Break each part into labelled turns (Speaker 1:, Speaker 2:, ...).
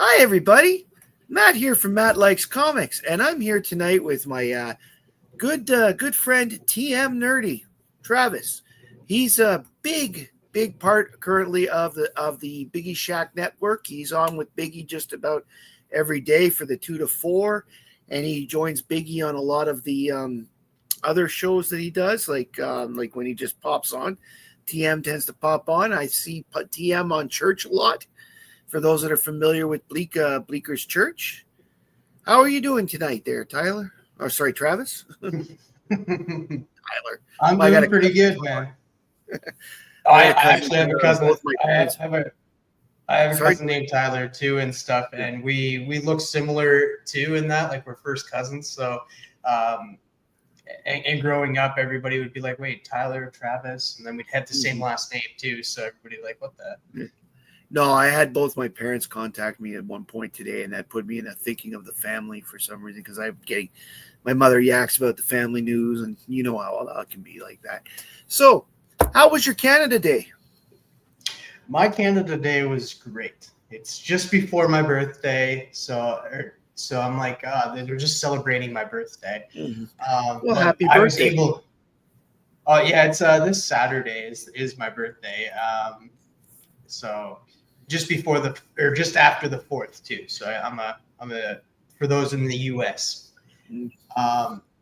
Speaker 1: Hi, everybody. Matt here from Matt Likes Comics, and I'm here tonight with my good friend TM Nerdy, Travis. He's a big part currently of the Biggieshaq network. He's on with Biggie just about every day for the 2 to 4, and he joins Biggie on a lot of the other shows that he does, like when he just pops on. TM tends to pop on. I see TM on Church a lot. For those that are familiar with Bleeker's Church. How are you doing tonight there, Tyler? Or sorry, Travis? Tyler.
Speaker 2: I'm doing pretty good, man. I actually have a cousin. I have a cousin named Tyler too and stuff, and we look similar too in that, like we're first cousins. So and growing up, everybody would be like, wait, Tyler, Travis, and then we'd have the same last name too. So everybody like, what the?
Speaker 1: No, I had both my parents contact me at one point today, and that put me in a thinking of the family for some reason, because I'm getting my mother yaks about the family news, and you know how it can be like that. So, how was your Canada Day?
Speaker 2: My Canada Day was great. It's just before my birthday, so I'm like, they're just celebrating my birthday.
Speaker 1: Mm-hmm. Well, happy birthday!
Speaker 2: Yeah, it's this Saturday is my birthday. So. Just before just after the 4th too. So I'm a for those in the US.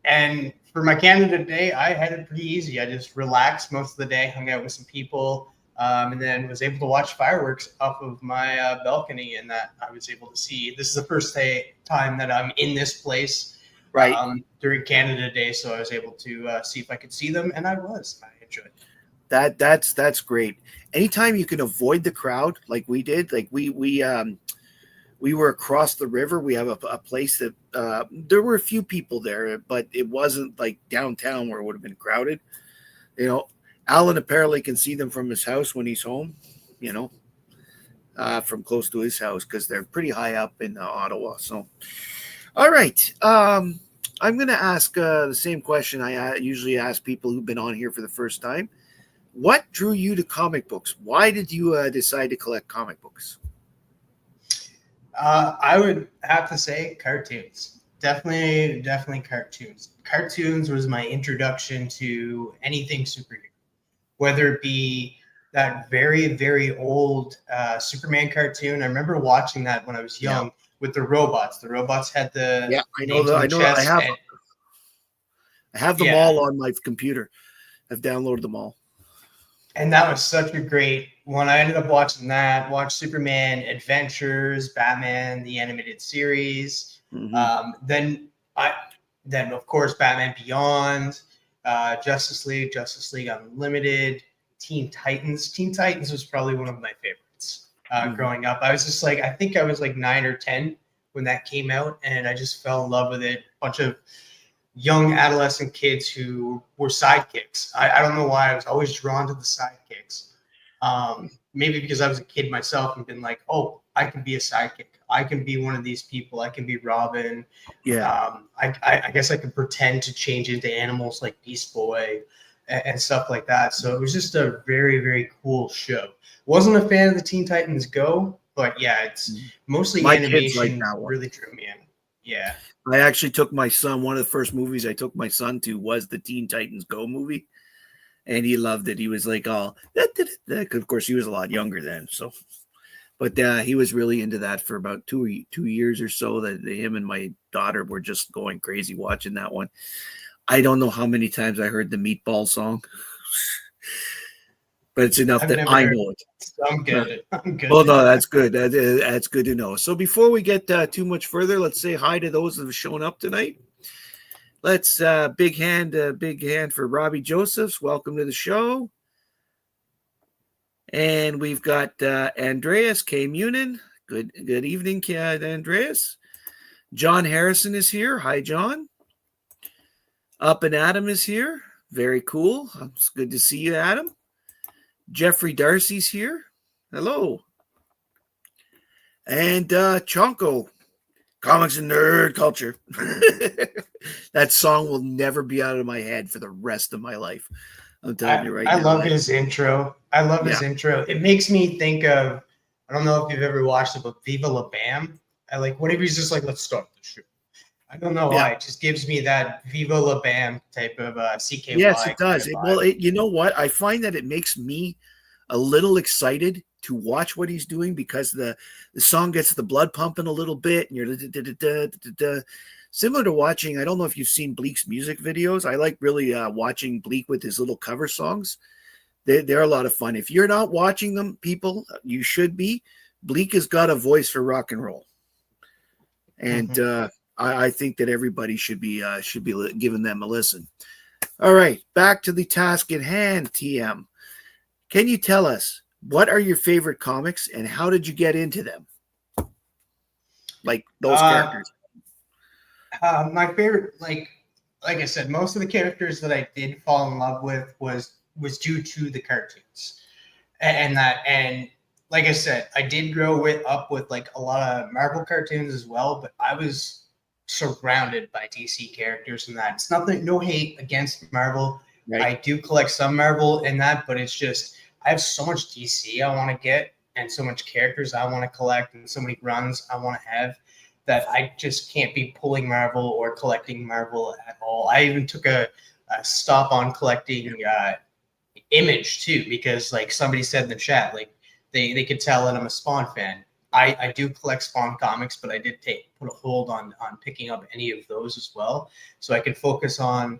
Speaker 2: And for my Canada Day, I had it pretty easy. I just relaxed most of the day, hung out with some people, and then was able to watch fireworks off of my balcony. And that I was able to see. This is the first time that I'm in this place,
Speaker 1: right?
Speaker 2: During Canada Day, so I was able to see if I could see them, and I was. I enjoyed it.
Speaker 1: That's great. Anytime you can avoid the crowd, like we did, like we were across the river. We have a place that there were a few people there, but it wasn't like downtown where it would have been crowded. You know, Alan apparently can see them from his house when he's home. You know, from close to his house, because they're pretty high up in Ottawa. So, all right. I'm going to ask the same question I usually ask people who've been on here for the first time. What drew you to comic books? Why did you decide to collect comic books?
Speaker 2: I would have to say cartoons. Definitely cartoons. Cartoons was my introduction to anything superhero, whether it be that very, very old Superman cartoon. I remember watching that when I was young with the robots. The robots had the
Speaker 1: I have them all on my computer. I've downloaded them all.
Speaker 2: And that was such a great one. I ended up watching that, watched Superman Adventures, Batman, the animated series. Mm-hmm. Then of course, Batman Beyond, Justice League Unlimited, Teen Titans. Teen Titans was probably one of my favorites growing up. I was just like, I think I was like 9 or 10 when that came out, and I just fell in love with it. A bunch of young adolescent kids who were sidekicks. I don't know why I was always drawn to the sidekicks. Maybe because I was a kid myself and been like, oh, I can be a sidekick. I can be one of these people. I can be Robin.
Speaker 1: Yeah.
Speaker 2: I guess I could pretend to change into animals like Beast Boy and stuff like that. So it was just a very, very cool show. Wasn't a fan of the Teen Titans Go, but yeah, it's mostly my animation really drew me in. Yeah.
Speaker 1: I actually took my son, one of the first movies I took my son to was the Teen Titans Go movie. And he loved it. He was like, oh, of course, he was a lot younger then. So, but he was really into that for about 2 years or so. That him and my daughter were just going crazy watching that one. I don't know how many times I heard the Meatball song, but it's enough that I know it.
Speaker 2: I'm good.
Speaker 1: Well, no, that's good. That's good to know. So before we get too much further, let's say hi to those that have shown up tonight. Let's big hand for Robbie Josephs. Welcome to the show. And we've got Andreas K. Munin. Good evening, Andreas. John Harrison is here. Hi, John. Up and Adam is here. Very cool. It's good to see you, Adam. Jeffrey Darcy's here. Hello. And Chonko, Comics and Nerd Culture. That song will never be out of my head for the rest of my life. I'm telling you right now.
Speaker 2: I love his intro. His intro. It makes me think of I don't know if you've ever watched it, but Viva La Bam. I like whenever he's just like, let's start the show. I don't know why. It just gives me that Viva La Bam type of CKY.
Speaker 1: Yes, it does.
Speaker 2: Kind of
Speaker 1: You know what? I find that it makes me a little excited to watch what he's doing because the song gets the blood pumping a little bit, and you're similar to watching. I don't know if you've seen Bleak's music videos. I like really watching Bleak with his little cover songs. They're a lot of fun. If you're not watching them, people, you should be. Bleak has got a voice for rock and roll, and I think that everybody should be giving them a listen. All right, back to the task at hand, TM. Can you tell us what are your favorite comics and how did you get into them? Like those characters.
Speaker 2: My favorite, like I said, most of the characters that I did fall in love with was due to the cartoons, and like I said, I did grow up with like a lot of Marvel cartoons as well, but I was surrounded by DC characters and that. It's nothing, no hate against Marvel. Right. I do collect some Marvel in that, but it's just I have so much DC I want to get and so much characters I want to collect and so many runs I want to have that I just can't be pulling Marvel or collecting Marvel at all. I even took a stop on collecting Image too, because like somebody said in the chat, like they could tell that I'm a Spawn fan. I do collect Spawn comics, but I did put a hold on picking up any of those as well, so I could focus on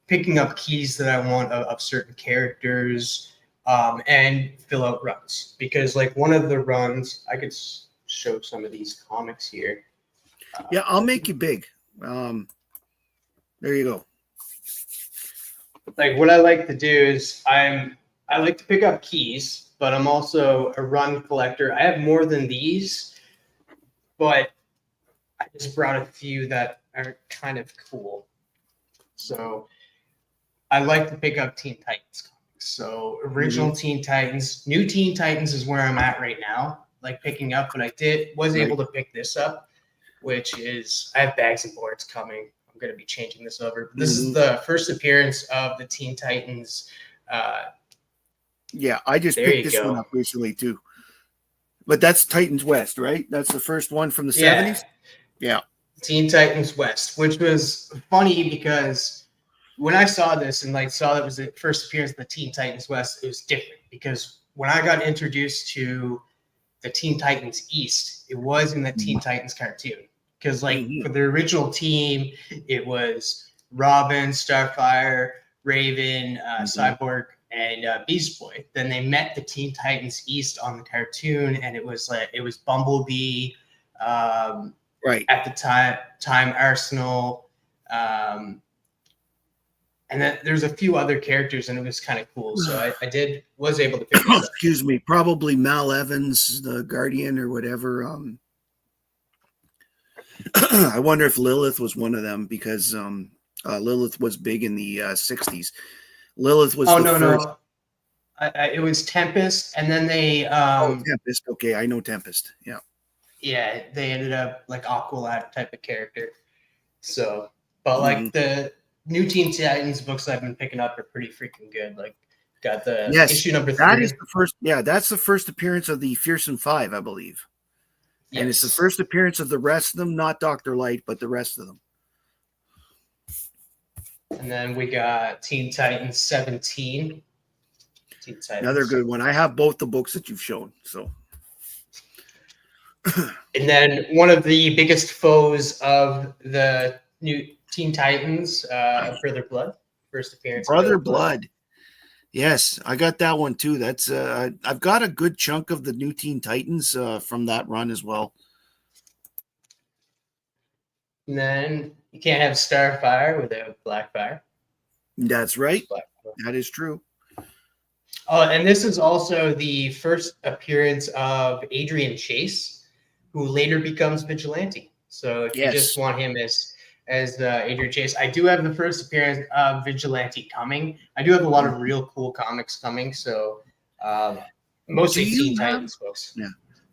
Speaker 2: picking up keys that I want of certain characters and fill out runs. Because like one of the runs, I could show some of these comics here.
Speaker 1: Yeah, I'll make you big. There you go.
Speaker 2: Like what I like to do is I like to pick up keys, but I'm also a run collector. I have more than these, but I just brought a few that are kind of cool. So I like to pick up Teen Titans comics. So original Teen Titans, new Teen Titans is where I'm at right now, like picking up, but I was able to pick this up, which is, I have bags and boards coming. I'm going to be changing this over. This is the first appearance of the Teen Titans.
Speaker 1: Yeah, I just picked this one up recently too. But that's Titans West, right? That's the first one from the 70s? Yeah.
Speaker 2: Teen Titans West, which was funny because when I saw this and like saw that was the first appearance of the Teen Titans West, it was different because when I got introduced to the Teen Titans East, it was in the Teen Titans cartoon. Because like for the original team, it was Robin, Starfire, Raven, Cyborg, and Beast Boy. Then they met the Teen Titans East on the cartoon, and it was Bumblebee,
Speaker 1: right
Speaker 2: at the time Arsenal, and then there's a few other characters, and it was kind of cool. So I was able to pick this up.
Speaker 1: Excuse me, probably Mal Evans, the Guardian or whatever. I wonder if Lilith was one of them because Lilith was big in the 60s. Lilith was first.
Speaker 2: It was Tempest, and then they
Speaker 1: Tempest. Okay, I know Tempest. Yeah.
Speaker 2: Yeah, they ended up like Aqualad type of character. So, but like the new Teen Titans books I've been picking up are pretty freaking good. Like, got the issue number 3.
Speaker 1: That is the first. Yeah, that's the first appearance of the Fearsome Five, I believe. Yes. And it's the first appearance of the rest of them, not Dr. Light, but the rest of them.
Speaker 2: And then we got Teen Titans 17. Teen Titans.
Speaker 1: Another good one. I have both the books that you've shown. So.
Speaker 2: And then one of the biggest foes of the new Teen Titans, Brother Blood. First appearance.
Speaker 1: Brother Blood. Yes, I got that one too. That's I've got a good chunk of the new Teen Titans from that run as well.
Speaker 2: And then you can't have Starfire without Blackfire.
Speaker 1: That's right. That is true.
Speaker 2: Oh, and this is also the first appearance of Adrian Chase, who later becomes Vigilante. So if you just want him as Adrian Chase, I do have the first appearance of Vigilante coming. I do have a lot of real cool comics coming. So mostly Teen Titans books.
Speaker 1: Yeah.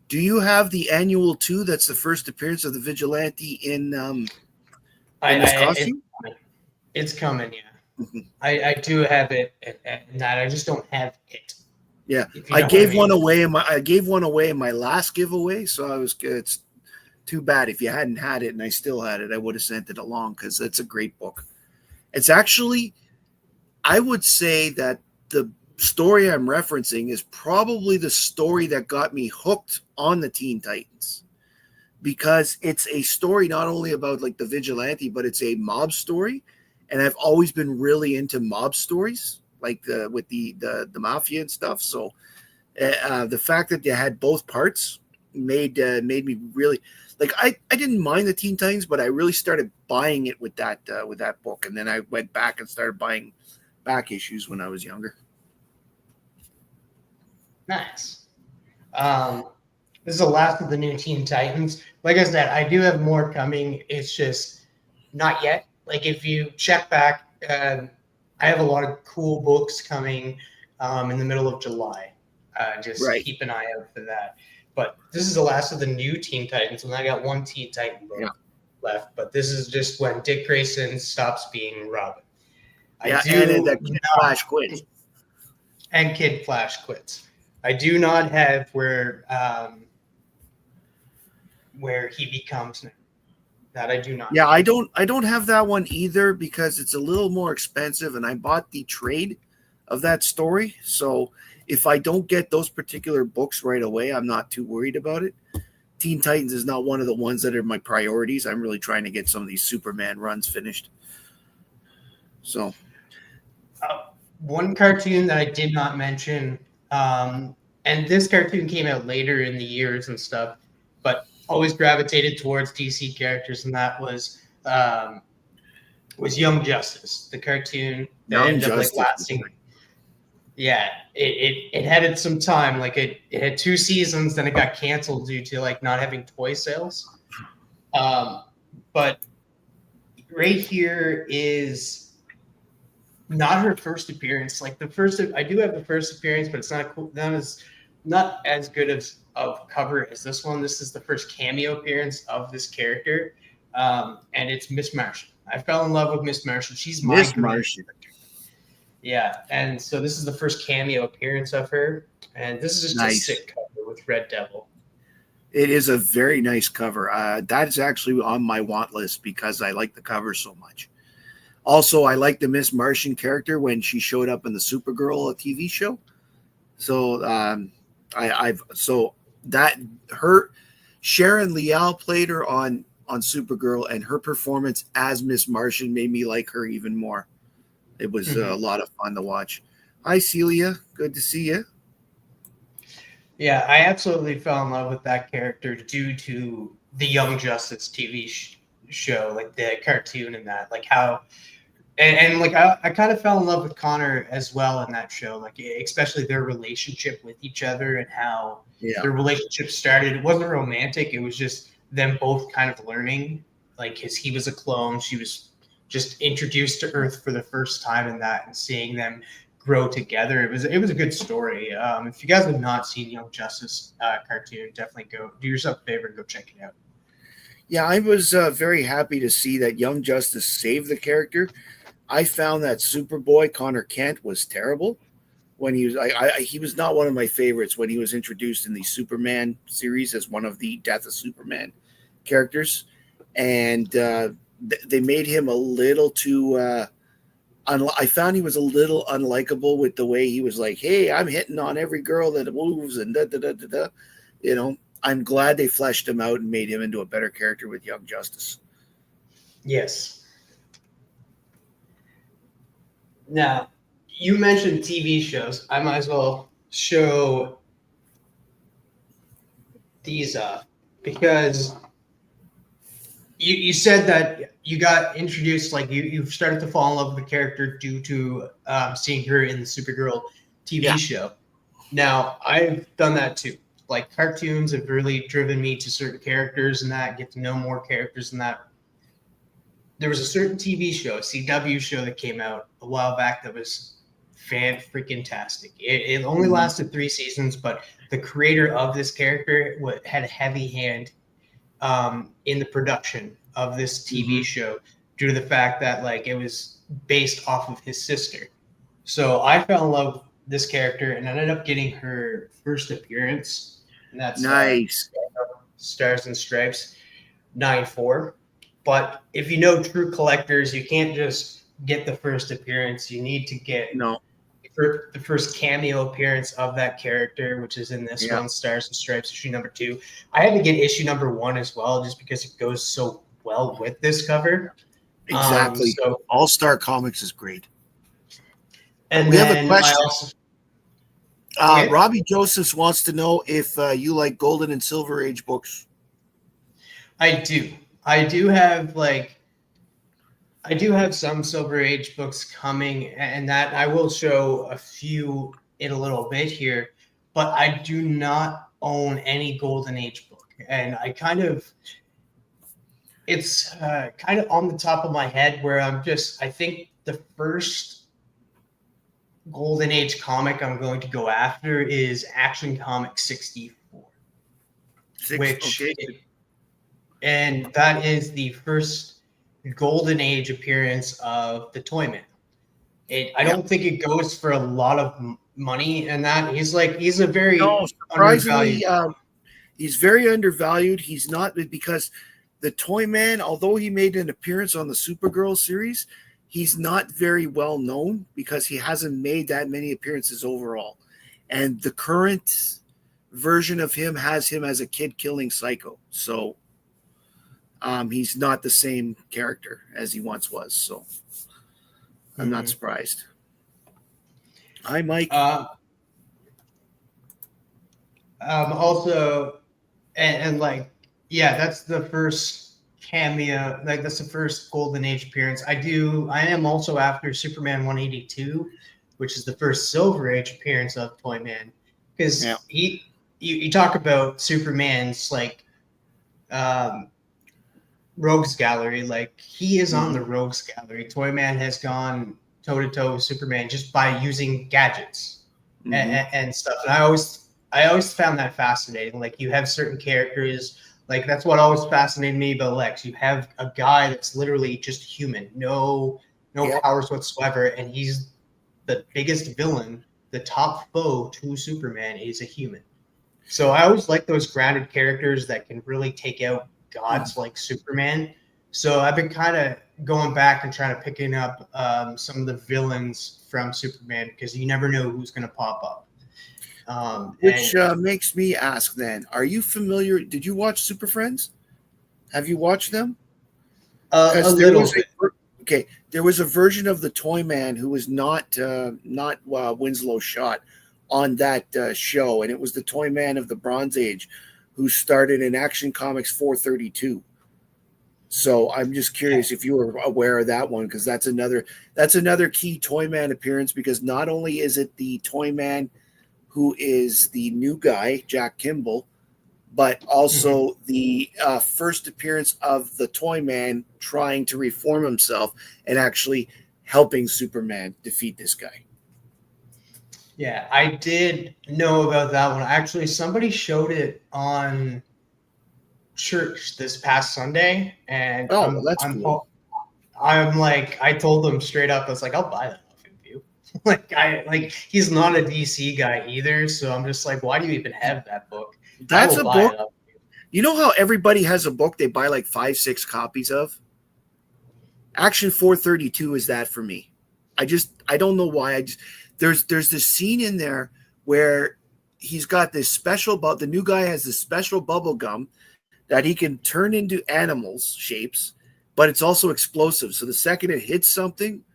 Speaker 1: Do you have the annual 2? That's the first appearance of the Vigilante in his costume?
Speaker 2: It's coming, yeah. I do have it, and that I just don't have it.
Speaker 1: Yeah,
Speaker 2: If you
Speaker 1: I
Speaker 2: know what I
Speaker 1: gave
Speaker 2: mean.
Speaker 1: one away in my last giveaway, so I was good. It's too bad if you hadn't had it and I still had it, I would have sent it along because it's a great book. It's actually, I would say that the story I'm referencing is probably the story that got me hooked on the Teen Titans, because it's a story not only about like the vigilante, but it's a mob story, and I've always been really into mob stories, like with the mafia and stuff. So the fact that they had both parts made me really like. I didn't mind the Teen Titans, but I really started buying it with that book, and then I went back and started buying back issues when I was younger.
Speaker 2: Nice. This is the last of the new Teen Titans. Like I said, I do have more coming. It's just not yet. Like if you check back, I have a lot of cool books coming in the middle of July. Just
Speaker 1: Right.
Speaker 2: keep an eye out for that. But this is the last of the new Teen Titans, and I got one Teen Titan book
Speaker 1: Yeah.
Speaker 2: left. But this is just when Dick Grayson stops being Robin.
Speaker 1: Yeah,
Speaker 2: I
Speaker 1: and
Speaker 2: do
Speaker 1: that Kid Flash quits.
Speaker 2: and Kid Flash quits. I do not have where he becomes that. I do not.
Speaker 1: Yeah, I don't have that one either because it's a little more expensive, and I bought the trade of that story. So if I don't get those particular books right away, I'm not too worried about it. Teen Titans is not one of the ones that are my priorities. I'm really trying to get some of these Superman runs finished. So
Speaker 2: one cartoon that I did not mention, and this cartoon came out later in the years and stuff, but always gravitated towards DC characters, and that was Young Justice, the cartoon that
Speaker 1: Young
Speaker 2: ended up like
Speaker 1: Justice.
Speaker 2: lasting. Yeah, it had some time. Like it had 2 seasons, then it got canceled due to like not having toy sales. But right here is not her first appearance. Like I do have the first appearance, but it's not as good of cover as this one. This is the first cameo appearance of this character, and it's Miss Martian. I fell in love with Miss Martian. She's my
Speaker 1: Miss Martian.
Speaker 2: Yeah, and so this is the first cameo appearance of her, and this is just a sick cover with Red Devil.
Speaker 1: It is a very nice cover. That's actually on my want list because I like the cover so much. Also, I like the Miss Martian character when she showed up in the Supergirl TV show. So Sharon Leal played her on Supergirl, and her performance as Miss Martian made me like her even more. It was a lot of fun to watch. Hi, Celia. Good to see you.
Speaker 2: Yeah, I absolutely fell in love with that character due to the Young Justice TV show, like the cartoon and that, like how, and like I kind of fell in love with Connor as well in that show, like especially their relationship with each other and how their relationship started. It wasn't romantic; it was just them both kind of learning, like because he was a clone, she was just introduced to Earth for the first time in that, and seeing them grow together. It was a good story. If you guys have not seen Young Justice cartoon, definitely go do yourself a favor and go check it out.
Speaker 1: Yeah, I was very happy to see that Young Justice saved the character. I found that Superboy Connor Kent was terrible when he was. He was not one of my favorites when he was introduced in the Superman series as one of the Death of Superman characters, and they made him a little too. I found he was a little unlikable with the way he was like, "Hey, I'm hitting on every girl that moves," and da da da da da. You know, I'm glad they fleshed him out and made him into a better character with Young Justice.
Speaker 2: Yes. Now, you mentioned TV shows. I might as well show these up because you said that you got introduced, like you started to fall in love with the character due to seeing her in the Supergirl TV show. Now, I've done that too. Like cartoons have really driven me to certain characters and that, get to know more characters and that. There was a certain TV show, a CW show that came out a while back that was fan-freaking-tastic. It only lasted 3 seasons, but the creator of this character had a heavy hand in the production of this TV show due to the fact that like it was based off of his sister. So I fell in love this character and ended up getting her first appearance, and that's
Speaker 1: Nice.
Speaker 2: Stars and Stripes 9-4. But if you know true collectors, you can't just get the first appearance. You need to get
Speaker 1: No.
Speaker 2: the first cameo appearance of that character, which is in this
Speaker 1: Yeah.
Speaker 2: one, Stars and Stripes, issue number 2. I had to get issue number 1 as well, just because it goes so well with this cover.
Speaker 1: Exactly.
Speaker 2: So
Speaker 1: All-Star Comics is great.
Speaker 2: and
Speaker 1: We have a
Speaker 2: then
Speaker 1: question.
Speaker 2: I also
Speaker 1: Okay. Robbie Josephs wants to know if you like Golden and Silver Age books.
Speaker 2: I do. I do have some Silver Age books coming, and that I will show a few in a little bit here, but I do not own any Golden Age book. And I it's kind of on the top of my head where I think the first Golden Age comic I'm going to go after is Action Comic 64, and that is the first Golden Age appearance of the Toyman. I don't think it goes for a lot of money, and that he's a very
Speaker 1: surprisingly he's very undervalued. He's not, because the Toyman, although he made an appearance on the Supergirl series, he's not very well known because he hasn't made that many appearances overall. And the current version of him has him as a kid killing psycho. So he's not the same character as he once was. So I'm not surprised. Hi, Mike.
Speaker 2: Also, and that's the first cameo, that's the first Golden Age appearance. I am also after Superman 182, which is the first Silver Age appearance of Toyman, because you talk about Superman's Rogues Gallery, he is on the Rogues Gallery. Toyman has gone toe to toe with Superman just by using gadgets and stuff. And I always found that fascinating. You have certain characters. That's what always fascinated me about Lex. You have a guy that's literally just human, no powers whatsoever, and he's the biggest villain. The top foe to Superman is a human. So I always like those grounded characters that can really take out gods like Superman. So I've been kind of going back and trying to picking up some of the villains from Superman, because you never know who's going to pop up.
Speaker 1: Which makes me ask then, are you familiar? Did you watch Super Friends? Have you watched them?
Speaker 2: A little bit.
Speaker 1: Okay, there was a version of the Toyman who was not Winslow shot on that show, and it was the Toyman of the Bronze Age who started in Action Comics 432. So I'm just curious if you were aware of that one, because that's another key Toyman appearance, because not only is it the Toyman who is the new guy, Jack Kimball, but also the first appearance of the Toyman trying to reform himself and actually helping Superman defeat this guy.
Speaker 2: Yeah, I did know about that one. Actually, somebody showed it on church this past Sunday, and
Speaker 1: that's cool.
Speaker 2: I told them straight up, I was like, I'll buy that off of you. He's not a DC guy either, so I'm just like, why do you even have that book?
Speaker 1: That's a book. You know how everybody has a book they buy 5-6 copies of? Action 432 is that for me. I don't know why. There's this scene in there where he's got this special, the new guy has this special bubble gum that he can turn into animals shapes, but it's also explosive. So the second it hits something,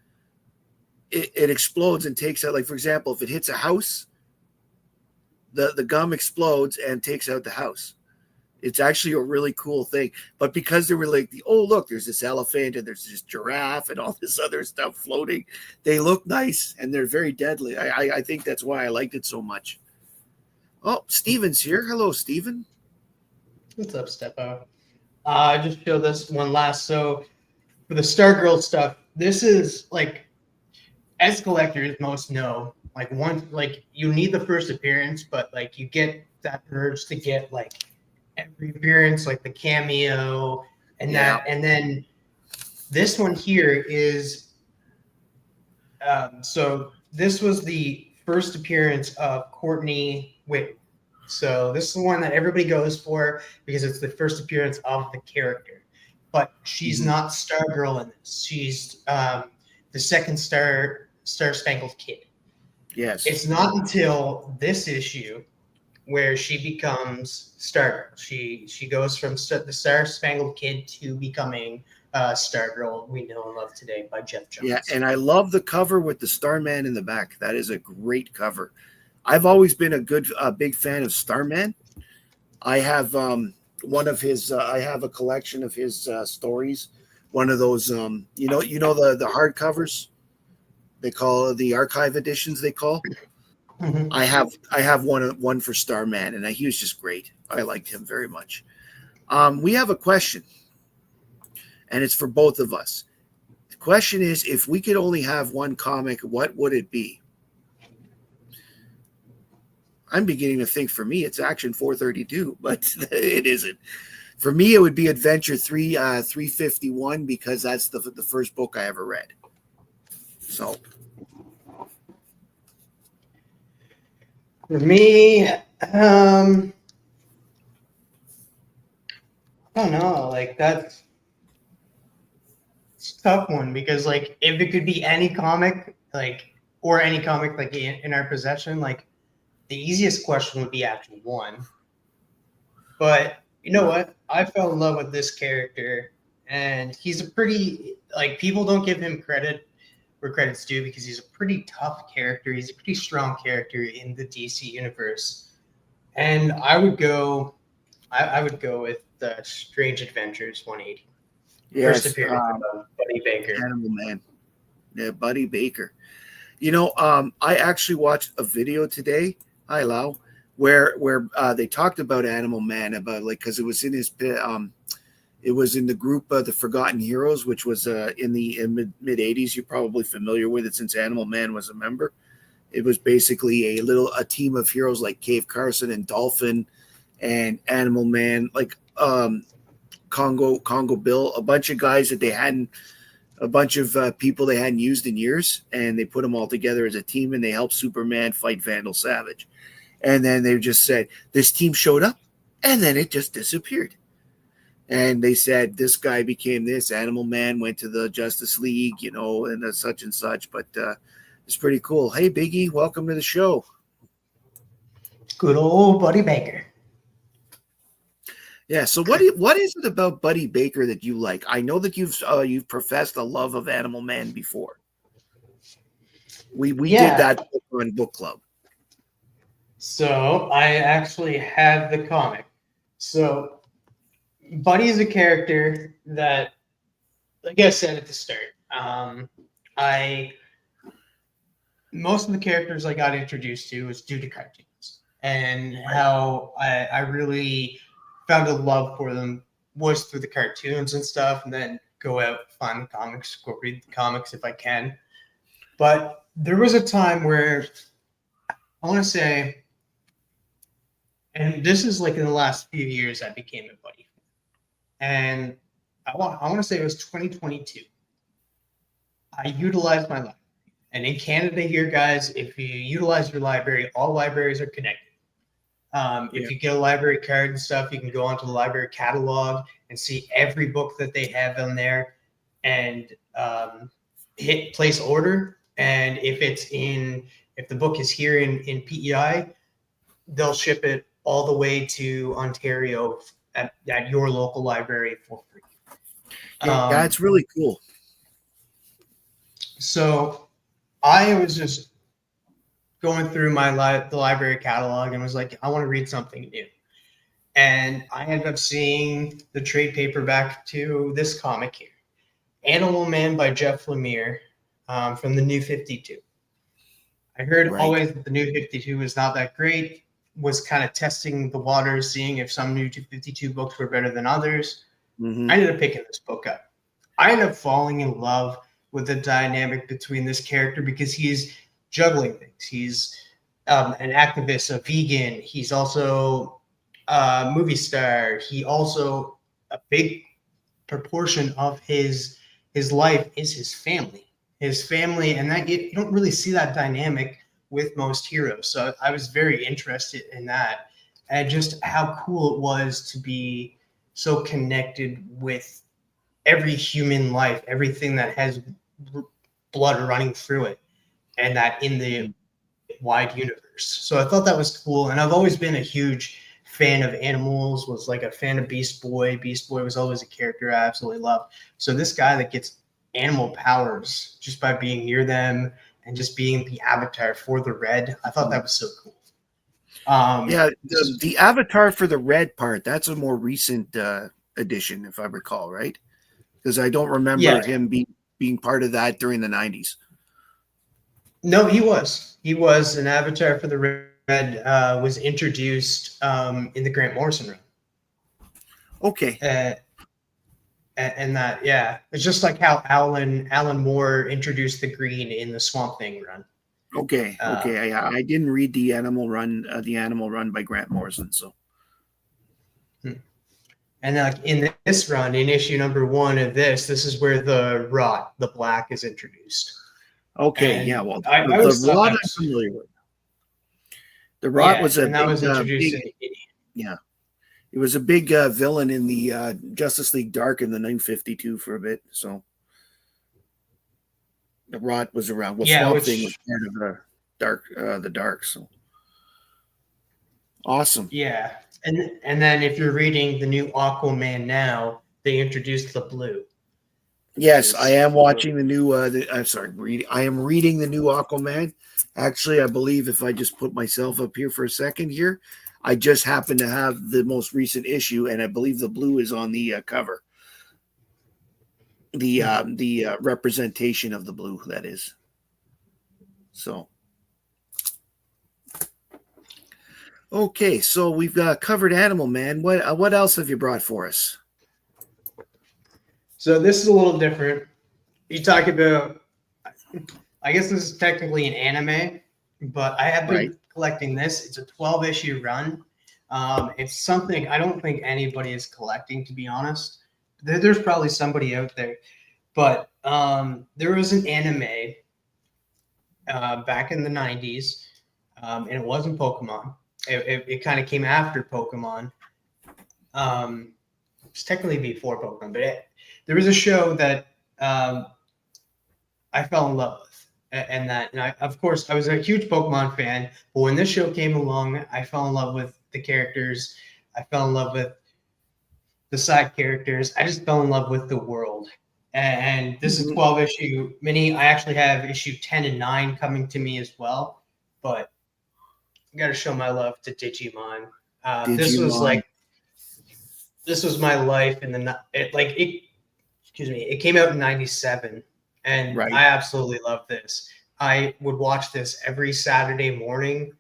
Speaker 1: it explodes and takes out, for example, if it hits a house, the gum explodes and takes out the house. It's actually a really cool thing. But because they were look, there's this elephant and there's this giraffe and all this other stuff floating, they look nice and they're very deadly. I think that's why I liked it so much. Oh, Steven's here. Hello, Steven.
Speaker 2: What's up, Steppo? I just show this one last. So for the Stargirl stuff, this is as collectors most know, you need the first appearance, but you get that urge to get every appearance, the cameo and that, and then this one here is so this was the first appearance of Courtney Whit. So this is the one that everybody goes for because it's the first appearance of the character. But she's not Stargirl in this. She's the second Star Spangled Kid.
Speaker 1: Yes.
Speaker 2: It's not until this issue where she becomes Stargirl. She goes from the Star Spangled Kid to becoming Stargirl we know and love today by Jeff Johns.
Speaker 1: Yeah, and I love the cover with the Starman in the back. That is a great cover. I've always been a big fan of Starman. I have one of his. I have a collection of his stories. One of those, you know the hardcovers. They call the archive editions. They call.
Speaker 2: Mm-hmm.
Speaker 1: I have one for Starman, and he was just great. I liked him very much. We have a question, and it's for both of us. The question is, if we could only have one comic, what would it be? I'm beginning to think for me it's Action 432, but it isn't. For me, it would be Adventure 351 because that's the first book I ever read. So.
Speaker 2: For me, I don't know. Like it's a tough one because like if it could be any comic, or any comic like in our possession, like the easiest question would be Action 1. But you know what? I fell in love with this character, and he's a pretty people don't give him credit where credit's due because he's a pretty tough character. He's a pretty strong character in the DC universe. And I would go with the Strange Adventures 180.
Speaker 1: Yes,
Speaker 2: First appearance of Buddy Baker.
Speaker 1: Animal Man. Yeah, Buddy Baker. I actually watched a video today, hi Lau, where they talked about Animal Man, about because it was in his it was in the group the Forgotten Heroes, which was in the mid 80s. You're probably familiar with it since Animal Man was a member. It was basically a team of heroes like Cave Carson and Dolphin and Animal Man, Congo Bill, a bunch of guys that they hadn't, a bunch of people they hadn't used in years, and they put them all together as a team, and they helped Superman fight Vandal Savage. And then they just said, this team showed up, and then it just disappeared. And they said this guy became this. Animal Man went to the Justice League, and such and such. But it's pretty cool. Hey, Biggie, welcome to the show.
Speaker 2: Good old Buddy Baker.
Speaker 1: Yeah. So what is it about Buddy Baker that you like? I know that you've professed a love of Animal Man before. We did that on book club.
Speaker 2: So I actually have the comic. So Buddy is a character that, like I said at the start, most of the characters I got introduced to was due to cartoons, and how I really found a love for them was through the cartoons and stuff, and then go out, find the comics, go read the comics if I can. But there was a time where I want to say, and this is in the last few years, I became a Buddy. And I want to say it was 2022. I utilized my library. And in Canada here, guys, if you utilize your library, all libraries are connected. If you get a library card and stuff, you can go onto the library catalog and see every book that they have on there and hit place order. And if the book is here in PEI, they'll ship it all the way to Ontario at your local library for free.
Speaker 1: Yeah, it's really cool.
Speaker 2: So I was just going through the library catalog and was like, I want to read something new. And I ended up seeing the trade paperback to this comic here, Animal Man by Jeff Lemire, from the New 52. I heard always that the New 52 was not that great, was kind of testing the waters, seeing if some New 52 books were better than others. I ended up picking this book up. I ended up falling in love with the dynamic between this character because he's juggling things. He's an activist, a vegan. He's also a movie star. He also, a big proportion of his life is his family. And that you don't really see that dynamic with most heroes. So I was very interested in that, and just how cool it was to be so connected with every human life, everything that has blood running through it, and that in the wide universe. So I thought that was cool. And I've always been a huge fan of animals, was like a fan of Beast Boy. Beast Boy was always a character I absolutely loved. So this guy that gets animal powers just by being near them and just being the avatar for the red, I thought that was so cool.
Speaker 1: Yeah, the avatar for the red part, that's a more recent addition, if I recall, right? Because I don't remember him being part of that during the 90s.
Speaker 2: No, he was. He was an avatar for the red, was introduced in the Grant Morrison run.
Speaker 1: Okay.
Speaker 2: And that, yeah, it's just like how Alan Moore introduced the green in the Swamp Thing run.
Speaker 1: Okay. I didn't read the Animal Run by Grant Morrison, so.
Speaker 2: And like in this run, in issue number 1 of this is where the Rot, the black, is introduced.
Speaker 1: Okay,
Speaker 2: and
Speaker 1: yeah, well,
Speaker 2: the
Speaker 1: Rot I'm familiar with. The Rot was a
Speaker 2: and that was introduced in the
Speaker 1: yeah. It was a big villain in the Justice League Dark in the 952 for a bit. So the Rot was around. Well, Swamp Thing was part of the Dark. So awesome.
Speaker 2: Yeah, and then if you're reading the new Aquaman now, they introduced the blue.
Speaker 1: Yes, I am watching the new. I am reading the new Aquaman. Actually, I believe if I just put myself up here for a second here, I just happen to have the most recent issue, and I believe the blue is on the cover. The representation of the blue, that is. So, okay, so we've covered Animal Man. What else have you brought for us?
Speaker 2: So this is a little different. You talk about, I guess this is technically an anime, but I have been collecting this. It's a 12-issue run. It's something I don't think anybody is collecting, to be honest. There's probably somebody out there. But there was an anime back in the 90s, and it wasn't Pokemon. It kind of came after Pokemon. It's technically before Pokemon, but there was a show that I fell in love with, and of course, I was a huge Pokemon fan. But when this show came along, I fell in love with the characters. I fell in love with the side characters. I just fell in love with the world. And this is 12-issue mini. I actually have issue 10 and 9 coming to me as well. But I got to show my love to Digimon. This was my life it came out in 97, and I absolutely love this. I would watch this every Saturday morning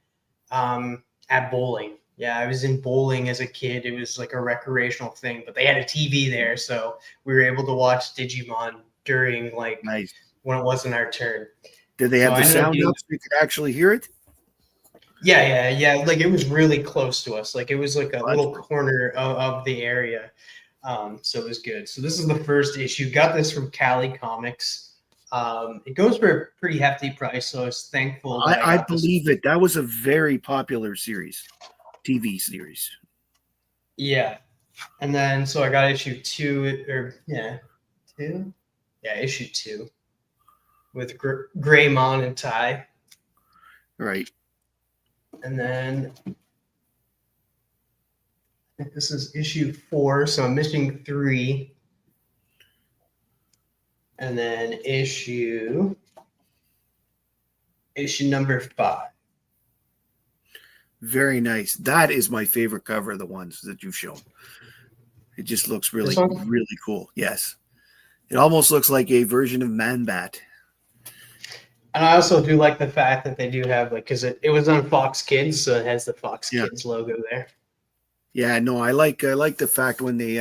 Speaker 2: at bowling. Yeah, I was in bowling as a kid. It was like a recreational thing, but they had a TV there, so we were able to watch Digimon during when it wasn't our turn.
Speaker 1: Did they have the sound up so you could actually hear it?
Speaker 2: Yeah. Like it was really close to us. Like it was like a little corner of the area. So it was good. So this is the first issue. Got this from Cali Comics. It goes for a pretty hefty price, so I was thankful.
Speaker 1: I believe it. That was a very popular series, TV series.
Speaker 2: Yeah. And then so I got issue 2 issue 2 with Greymon and Ty.
Speaker 1: Right.
Speaker 2: And then I think this is issue 4, so I'm missing 3. And then issue number 5.
Speaker 1: Very nice. That is my favorite cover of the ones that you've shown. It just looks really, really cool. Yes. It almost looks like a version of Man-Bat.
Speaker 2: And I also do like the fact that they do have because it was on Fox Kids, so it has the Fox Kids logo there.
Speaker 1: Yeah, no, I like the fact when they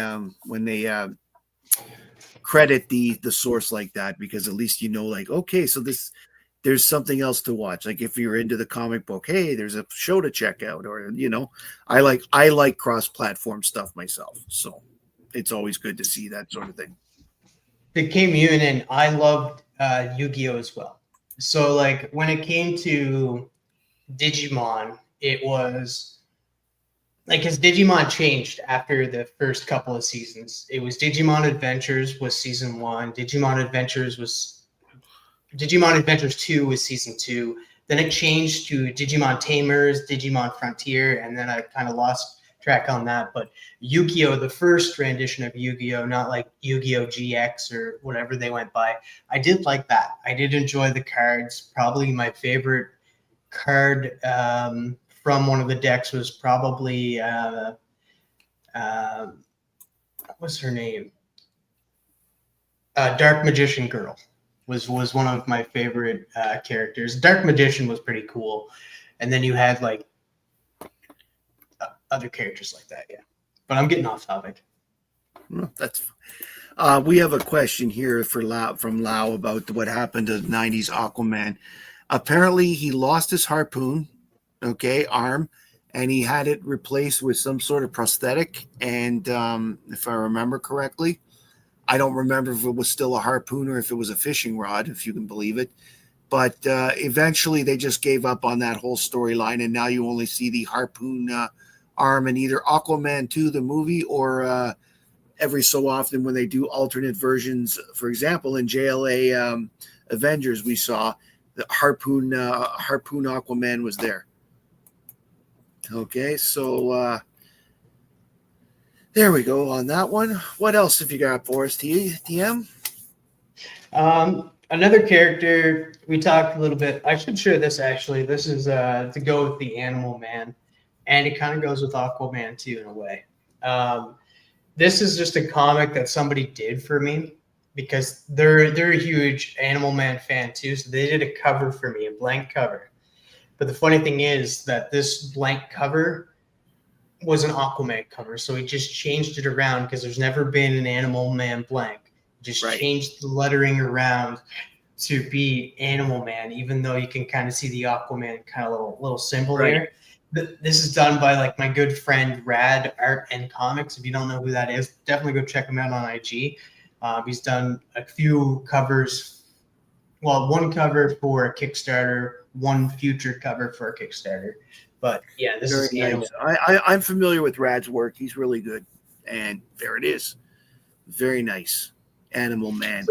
Speaker 1: credit the source like that, because at least okay, so there's something else to watch. Like if you're into the comic book, hey, there's a show to check out, or I like cross-platform stuff myself, so it's always good to see that sort of thing.
Speaker 2: It came in, and I loved YuGiOh as well. So like when it came to Digimon, it was like his Digimon changed after the first couple of seasons. It was Digimon Adventures was season 1, Digimon Adventures 2 was season 2. Then it changed to Digimon Tamers, Digimon Frontier, and then I kind of lost track on that. But YuGiOh, the first rendition of YuGiOh, not like YuGiOh GX or whatever they went by, I did like that. I did enjoy the cards. Probably my favorite card from one of the decks was probably what was her name? Dark Magician Girl was one of my favorite characters. Dark Magician was pretty cool, and then you had like other characters like that. Yeah, but I'm getting off topic.
Speaker 1: That's. We have a question here for from Lau about what happened to the '90s Aquaman. Apparently, he lost his harpoon, arm, and he had it replaced with some sort of prosthetic. And if I remember correctly, I don't remember if it was still a harpoon or if it was a fishing rod, if you can believe it. But eventually, they just gave up on that whole storyline, and now you only see the harpoon arm in either Aquaman 2, the movie, or every so often when they do alternate versions. For example, in JLA Avengers, we saw the harpoon Aquaman was there. Okay, so there we go on that one. What else have you got for us, TM?
Speaker 2: Another character we talked a little bit. I should share this actually. This is to go with the Animal Man, and it kind of goes with Aquaman too in a way. This is just a comic that somebody did for me because they're a huge Animal Man fan too. So they did a cover for me, a blank cover. But the funny thing is that this blank cover was an Aquaman cover. So he just changed it around because there's never been an Animal Man blank. Just changed the lettering around to be Animal Man, even though you can kind of see the Aquaman kind of little symbol here. This is done by like my good friend Rad Art and Comics. If you don't know who that is, definitely go check him out on IG. He's done a few covers. Well, one cover for a Kickstarter, one future cover for a Kickstarter. But yeah, this is
Speaker 1: nice. I'm familiar with Rad's work. He's really good. And there it is. Very nice. Animal Man.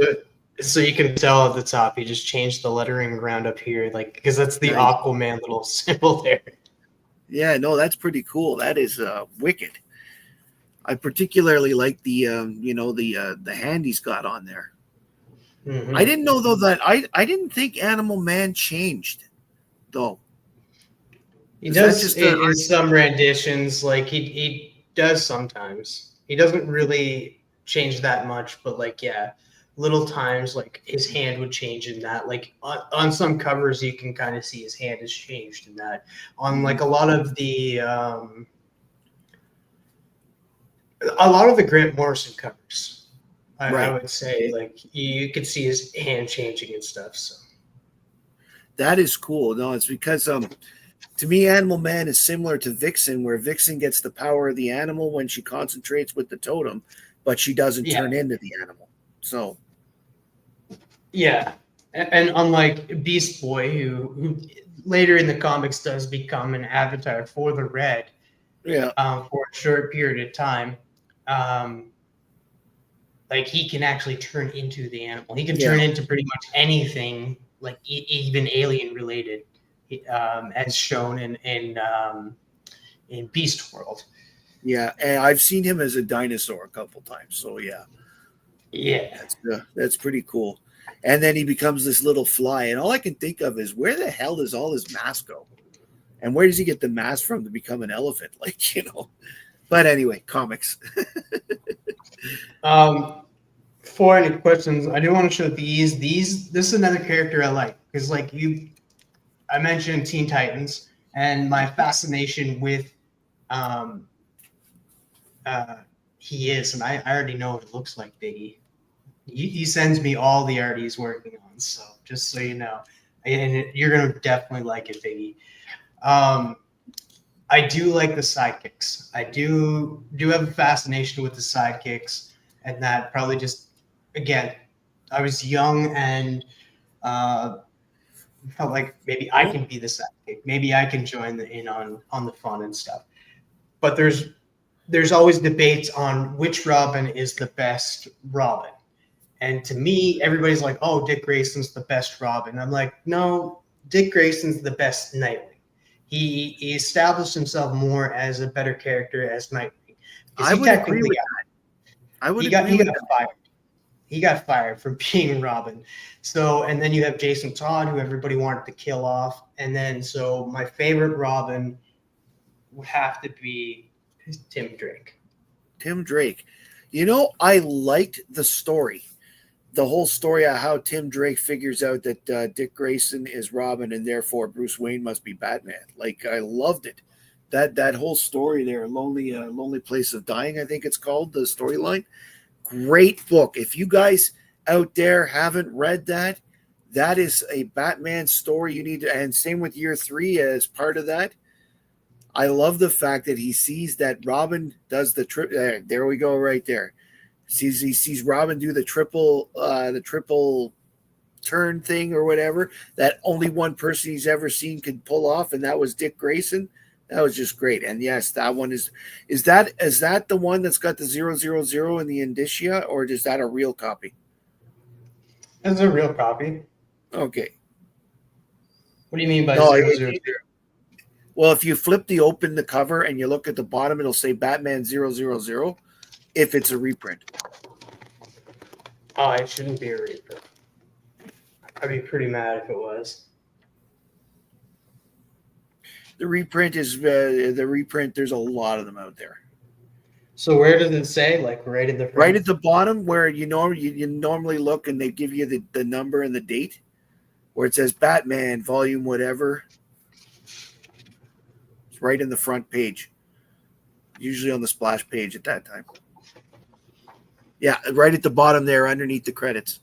Speaker 2: So you can tell at the top, he just changed the lettering around up here, like because that's the Aquaman little symbol there.
Speaker 1: Yeah, no, that's pretty cool. That is wicked. I particularly like the the hand he's got on there. Mm-hmm. I didn't know though that I didn't think Animal Man changed though.
Speaker 2: He does just in some renditions, like he does sometimes. He doesn't really change that much, but like little times like his hand would change in that. Like on some covers you can kind of see his hand has changed in that. On like a lot of the Grant Morrison covers, I would say like you could see his hand changing and stuff. So
Speaker 1: that is cool. No, it's because to me, Animal Man is similar to Vixen, where Vixen gets the power of the animal when she concentrates with the totem, but she doesn't turn into the animal. So
Speaker 2: yeah, and unlike Beast Boy, who later in the comics does become an avatar for the Red, for a short period of time, like he can actually turn into the animal. He can turn into pretty much anything, like even alien related, as shown in Beast World.
Speaker 1: Yeah, and I've seen him as a dinosaur a couple times. So that's pretty cool. And then he becomes this little fly, and all I can think of is where the hell does all his mass go? And where does he get the mass from to become an elephant? Like, But anyway, comics.
Speaker 2: For any questions, I do want to show these. This is another character I like because, like I mentioned Teen Titans and my fascination with he is, and I already know what it looks like, Biggie. He sends me all the art he's working on, so just so you know, and you're gonna definitely like it, Biggie. I do like the sidekicks. I do have a fascination with the sidekicks, and that probably just again, I was young and felt like maybe I can be the sidekick. Maybe I can join in on the fun and stuff. But there's always debates on which Robin is the best Robin. And to me, everybody's like, "Oh, Dick Grayson's the best Robin." I'm like, "No, Dick Grayson's the best Nightwing. He established himself more as a better character as Nightwing.
Speaker 1: I would agree with that. I would agree
Speaker 2: he
Speaker 1: with
Speaker 2: got
Speaker 1: that.
Speaker 2: fired. He got fired for being Robin. So, and then you have Jason Todd, who everybody wanted to kill off. And then, so my favorite Robin would have to be Tim Drake.
Speaker 1: Tim Drake. You know, I liked the story. The whole story of how Tim Drake figures out that Dick Grayson is Robin and therefore Bruce Wayne must be Batman. Like, I loved it. That whole story there, Lonely Place of Dying, I think it's called, the storyline. Great book. If you guys out there haven't read that, that is a Batman story you need to, and same with Year 3 as part of that. I love the fact that he sees that Robin does the trip. There we go, right there. He sees Robin do the triple turn thing or whatever that only one person he's ever seen could pull off, and that was Dick Grayson. That was just great. And yes, that one is that the one that's got the 000 in the indicia, or is that a real copy?
Speaker 2: That's a real copy.
Speaker 1: Okay.
Speaker 2: What do you mean by 000?
Speaker 1: Well, if you open the cover and you look at the bottom, it'll say Batman 000 if it's a reprint.
Speaker 2: Oh, it shouldn't be a reprint. I'd be pretty mad if it was.
Speaker 1: The reprint is the reprint. There's a lot of them out there.
Speaker 2: So where does it say? Like right at the front?
Speaker 1: Right at the bottom, where you normally look, and they give you the number and the date, where it says Batman Volume whatever. It's right in the front page. Usually on the splash page at that time. Yeah, right at the bottom there, underneath the credits,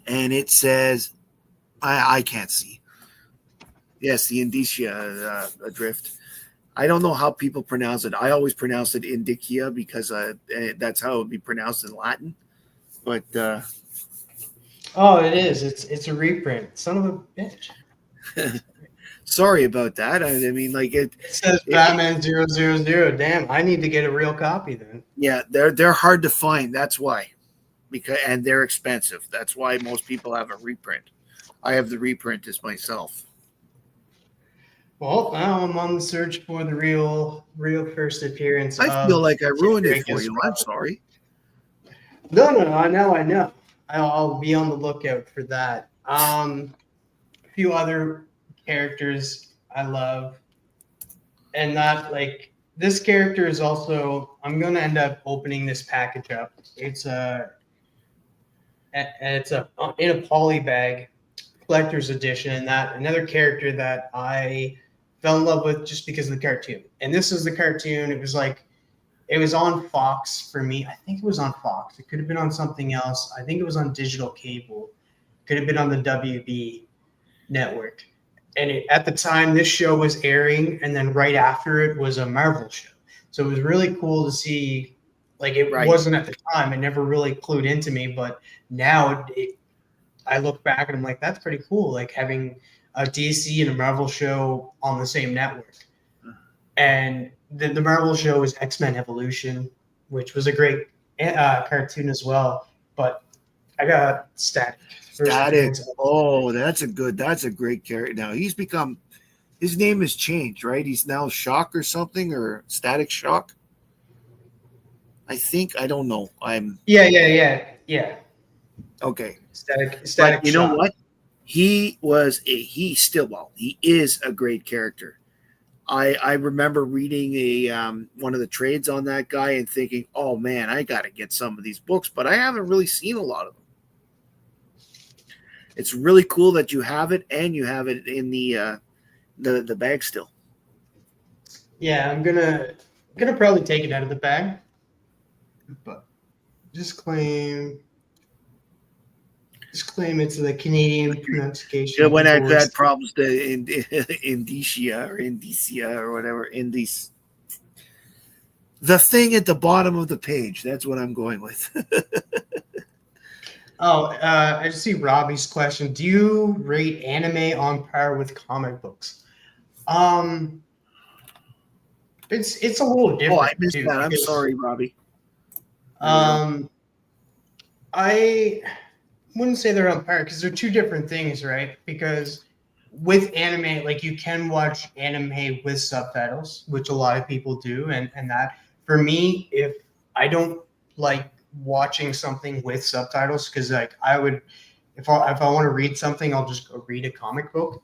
Speaker 1: and it says, I can't see. Yes, the indicia adrift. I don't know how people pronounce it. I always pronounce it indicia because that's how it would be pronounced in Latin. But
Speaker 2: oh, it is. It's a reprint. Son of a bitch.
Speaker 1: Sorry about that. I mean, like
Speaker 2: it says Batman 000. Damn, I need to get a real copy then.
Speaker 1: Yeah, they're hard to find. That's why, and they're expensive. That's why most people have a reprint. I have the reprint as myself.
Speaker 2: Well, now I'm on the search for the real first appearance.
Speaker 1: I feel like I ruined it for you. I'm sorry.
Speaker 2: No. Now I know. I'll be on the lookout for that. A few other characters I love, and that like this character is also. I'm going to end up opening this package up. It's in a Polybag collector's edition, and that another character that I fell in love with just because of the cartoon. And this is the cartoon. It was on Fox for me. I think it was on Fox. It could have been on something else. I think it was on digital cable. Could have been on the WB network. And at the time, this show was airing, and then right after it was a Marvel show. So it was really cool to see. Like it wasn't at the time. It never really clued into me, but now I look back and I'm like, that's pretty cool. Like having a DC and a Marvel show on the same network. And the Marvel show was X-Men Evolution, which was a great cartoon as well. But I got Static.
Speaker 1: Oh, that's a great character. Now his name has changed, right? He's now Shock or something, or Static Shock. I think, I don't know.
Speaker 2: Yeah.
Speaker 1: Okay.
Speaker 2: Static
Speaker 1: but you
Speaker 2: Shock.
Speaker 1: know what? He is a great character. I remember reading one of the trades on that guy and thinking, oh man, I got to get some of these books, but I haven't really seen a lot of them. It's really cool that you have it, and you have it in the bag still.
Speaker 2: Yeah, I'm gonna probably take it out of the bag, but just claim it's the Canadian pronunciation.
Speaker 1: Yeah, when I've had problems indicia or whatever, the thing at the bottom of the page. That's what I'm going with.
Speaker 2: Oh, I just see Robbie's question. Do you rate anime on par with comic books? Um, it's a little
Speaker 1: Oh, I
Speaker 2: different
Speaker 1: missed
Speaker 2: too
Speaker 1: that. I'm
Speaker 2: because
Speaker 1: sorry, Robbie.
Speaker 2: um, I wouldn't say they're on par because they're two different things, right? Because with anime, like you can watch anime with subtitles, which a lot of people do, and that for me, if I don't like watching something with subtitles, because like I would, if I want to read something, I'll just go read a comic book.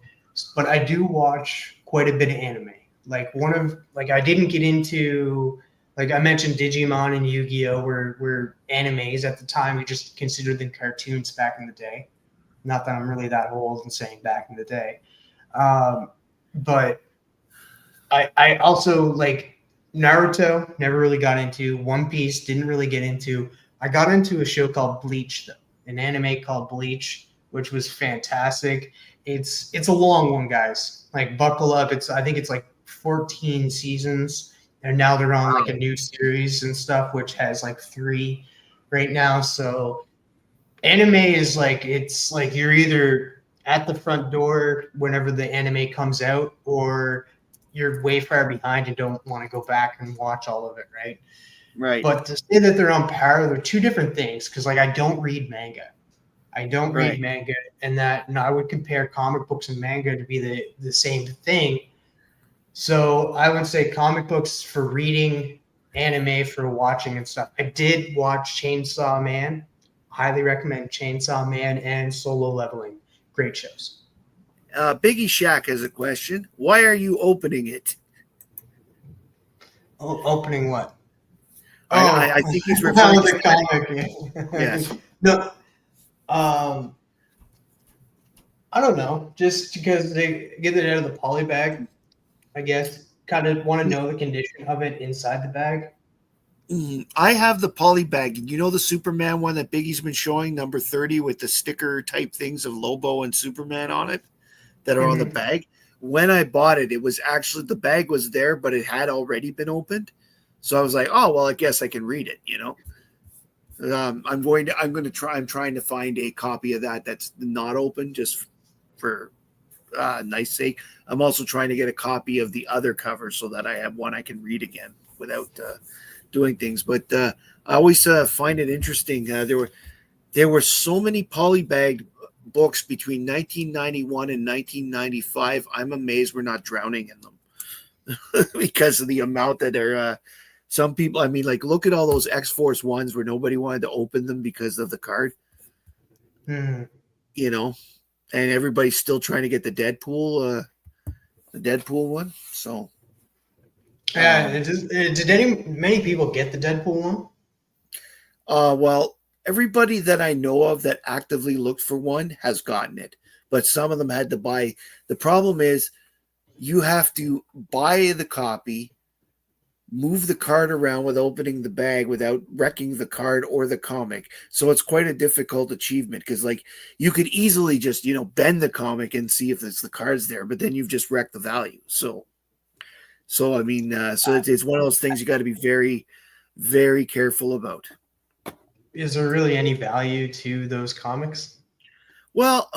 Speaker 2: But I do watch quite a bit of anime. Like I didn't get into, like I mentioned, Digimon and YuGiOh were animes at the time. We just considered them cartoons back in the day. Not that I'm really that old and saying back in the day. But I also like Naruto, never really got into. One Piece, didn't really get into. I got into a show called Bleach, though, an anime called Bleach, which was fantastic. It's a long one, guys. Like buckle up. I think it's like 14 seasons, and now they're on like a new series and stuff, which has like 3 right now. So anime is like, it's like you're either at the front door whenever the anime comes out, or you're way far behind and don't want to go back and watch all of it, right?
Speaker 1: Right,
Speaker 2: But to say that they're on par, they're two different things. Because like I don't read manga. I don't read
Speaker 1: right.
Speaker 2: manga, and I would compare comic books and manga to be the same thing. So I would say comic books for reading, anime for watching and stuff. I did watch Chainsaw Man. Highly recommend Chainsaw Man and Solo Leveling. Great shows.
Speaker 1: Biggie Shack has a question. Why are you opening it?
Speaker 2: Opening what?
Speaker 1: I
Speaker 2: Oh,
Speaker 1: think he's
Speaker 2: that
Speaker 1: referring
Speaker 2: was
Speaker 1: to
Speaker 2: a comic.
Speaker 1: yes.
Speaker 2: No, um, I don't know. Just because they get it out of the poly bag, I guess. Kind of want to know the condition of it inside the bag.
Speaker 1: I have the Polybag. You know the Superman one that Biggie's been showing, number 30, with the sticker type things of Lobo and Superman on it that are on the
Speaker 2: Mhm.
Speaker 1: bag. When I bought it, it was actually, the bag was there, but it had already been opened. So I was like, oh well, I guess I can read it, you know. I'm trying to find a copy of that that's not open, just for nice sake. I'm also trying to get a copy of the other cover so that I have one I can read again without doing things. But I always find it interesting. There were so many polybagged books between 1991 and 1995. I'm amazed we're not drowning in them because of the amount that are. Some people, I mean, like, look at all those X-Force ones where nobody wanted to open them because of the card,
Speaker 2: Mhm.
Speaker 1: you know, and everybody's still trying to get the Deadpool one. So,
Speaker 2: Yeah,
Speaker 1: um,
Speaker 2: did many people get the Deadpool one?
Speaker 1: well, everybody that I know of that actively looked for one has gotten it, but some of them had to buy. The problem is you have to buy the copy, move the card around with opening the bag without wrecking the card or the comic. So it's quite a difficult achievement because, like, you could easily just, bend the comic and see if it's the cards there, but then you've just wrecked the value. So I mean, it's one of those things you got to be very, very careful about.
Speaker 2: Is there really any value to those comics?
Speaker 1: Well,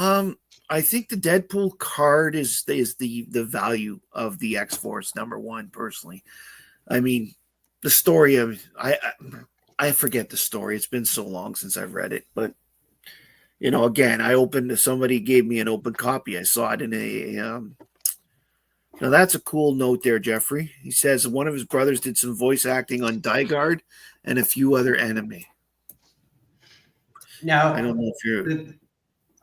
Speaker 1: I think the Deadpool card is the value of the X Force number one. Personally, I mean, the story of I forget the story. It's been so long since I've read it, but again, somebody gave me an open copy. I saw it in a. Now that's a cool note there, Jeffrey. He says one of his brothers did some voice acting on Die Guard and a few other anime. I
Speaker 2: Now,
Speaker 1: don't know if you're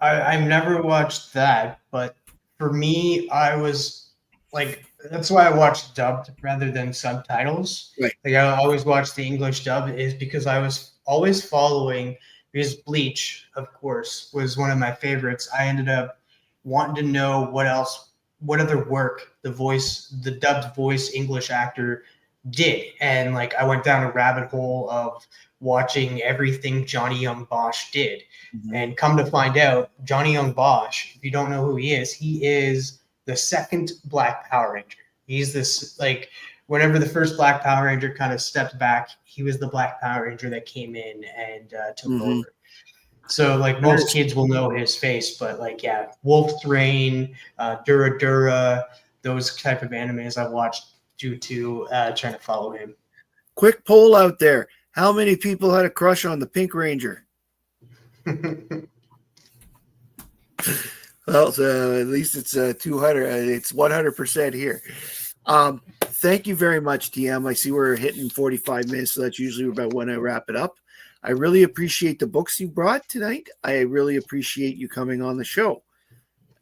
Speaker 2: I've never watched that, but for me, I was like, that's why I watched dubbed rather than subtitles.
Speaker 1: right.
Speaker 2: Like I always watched the English dub is because I was always following, because Bleach, of course, was one of my favorites. I ended up wanting to know what other work the dubbed voice English actor did. And like I went down a rabbit hole of watching everything Johnny Young Bosch did.
Speaker 1: Mhm.
Speaker 2: And come to find out, Johnny Young Bosch, if you don't know who he is the second Black Power Ranger. He's this, like, whenever the first Black Power Ranger kind of stepped back, he was the Black Power Ranger that came in and took
Speaker 1: Mhm.
Speaker 2: over. So like most kids will know his face, but like yeah, Wolf's Rain, Dura Dura, those type of animes I've watched due to trying to follow him.
Speaker 1: Quick poll out there: how many people had a crush on the Pink Ranger? Well, at least it's 200. It's 100% here. Thank you very much, TM. I see we're hitting 45 minutes, so that's usually about when I wrap it up. I really appreciate the books you brought tonight. I really appreciate you coming on the show.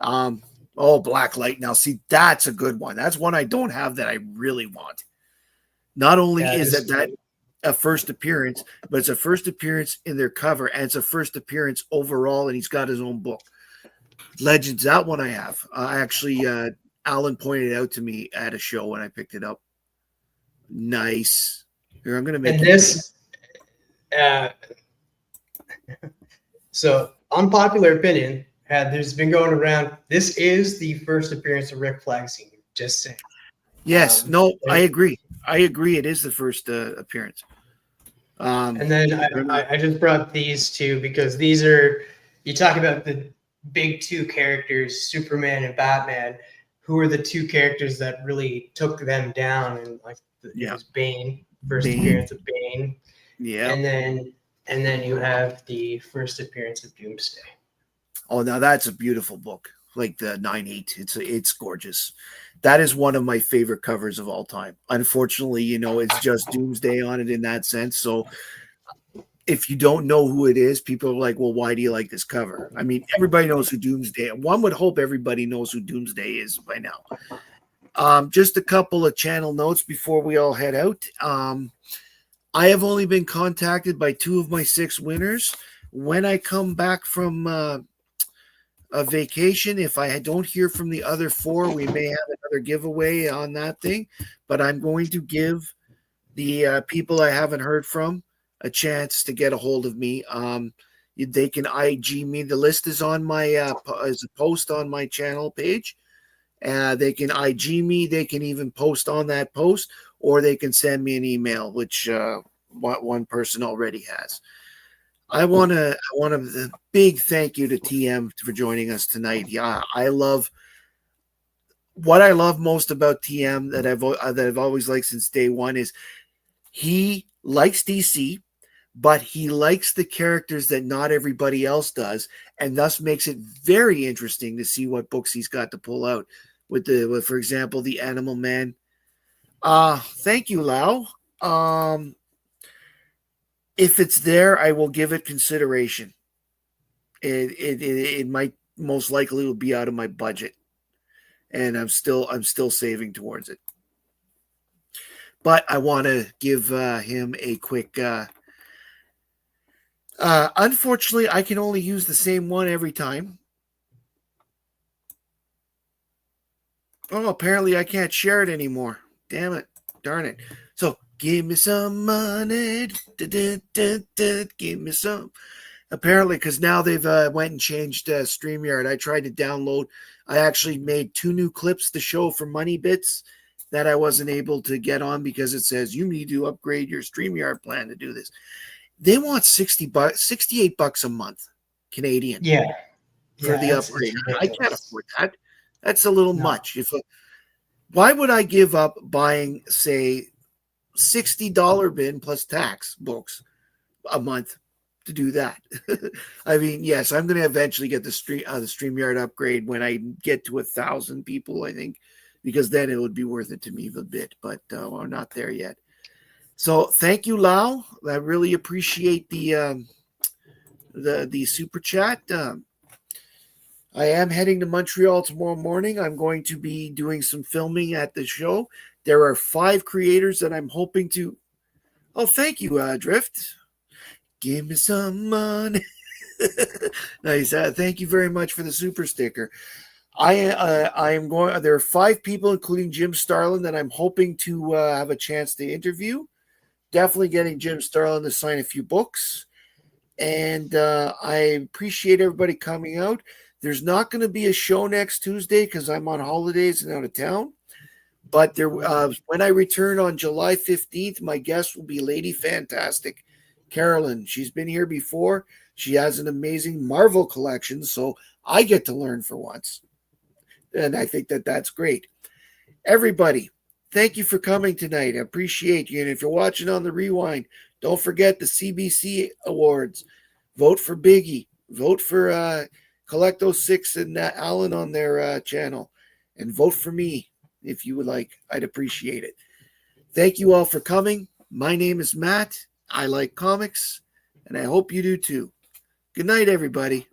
Speaker 1: Blacklight. Now, see, that's a good one. That's one I don't have that I really want. Not only is that a first appearance, but it's a first appearance in their cover, and it's a first appearance overall, and he's got his own book. Legends, that one I have. Alan pointed it out to me at a show when I picked it up. Nice. Here, I'm going to make
Speaker 2: this. So, unpopular opinion, there's been going around. This is the first appearance of Rick Flag Sr. Just saying.
Speaker 1: Yes. I agree. It is the first appearance.
Speaker 2: And then I just brought these two because these are, you talk about the big two characters, Superman and Batman, who are the two characters that really took them down, and like it was Bane, first appearance of Bane.
Speaker 1: Yeah.
Speaker 2: And then you have the first appearance of Doomsday.
Speaker 1: Oh, now that's a beautiful book. Like the 9/8. It's gorgeous. That is one of my favorite covers of all time. Unfortunately, it's just Doomsday on it in that sense. So if you don't know who it is, people are like, well, why do you like this cover? I mean, everybody knows who Doomsday is. One would hope everybody knows who Doomsday is by now. Just a couple of channel notes before we all head out. I have only been contacted by 2 of my 6 winners. When I come back from a vacation, if I don't hear from the other 4, we may have another giveaway on that thing. But I'm going to give the people I haven't heard from a chance to get a hold of me. They can IG me. The list is on my as a post on my channel page. They can IG me. They can even post on that post, or they can send me an email, which one person already has. I want a big thank you to TM for joining us tonight. Yeah, what I love most about TM that I've always liked since day one is he likes DC, but he likes the characters that not everybody else does, and thus makes it very interesting to see what books he's got to pull out with for example, the Animal Man. Thank you, Lau. If it's there, I will give it consideration. It might most likely will be out of my budget, and I'm still saving towards it. But I want to give him a quick. Unfortunately, I can only use the same one every time. Oh, apparently I can't share it anymore. Damn it. Darn it. So, give me some money. Give me some. Apparently, because now they've went and changed StreamYard. I tried to download. I actually made 2 new clips to show for Money Bits that I wasn't able to get on because it says you need to upgrade your StreamYard plan to do this. They want $68 a month Canadian. For the upgrade. I can't afford that. That's a little much. Why would I give up buying, say, $60 bin plus tax books a month to do that? I mean, yes, I'm going to eventually get the StreamYard upgrade when I get to 1,000 people, I think, because then it would be worth it to me a bit. But we're not there yet. So thank you, Lau. I really appreciate the super chat. I am heading to Montreal tomorrow morning. I'm going to be doing some filming at the show. There are 5 creators that I'm hoping to. Oh, thank you, Drift. Give me some money. Nice. Thank you very much for the super sticker. I am going. There are 5 people, including Jim Starlin, that I'm hoping to have a chance to interview. Definitely getting Jim Starlin to sign a few books, and I appreciate everybody coming out. There's not going to be a show next Tuesday because I'm on holidays and out of town. But when I return on July 15th, my guest will be Lady Fantastic, Carolyn, she's been here before. She has an amazing Marvel collection, so I get to learn for once. And I think that that's great. Everybody, thank you for coming tonight. I appreciate you. And if you're watching on the rewind, don't forget the CBC Awards. Vote for Biggie. Vote for Collecto6 and Alan on their channel. And vote for me if you would like. I'd appreciate it. Thank you all for coming. My name is Matt. I like comics, and I hope you do too. Good night, everybody.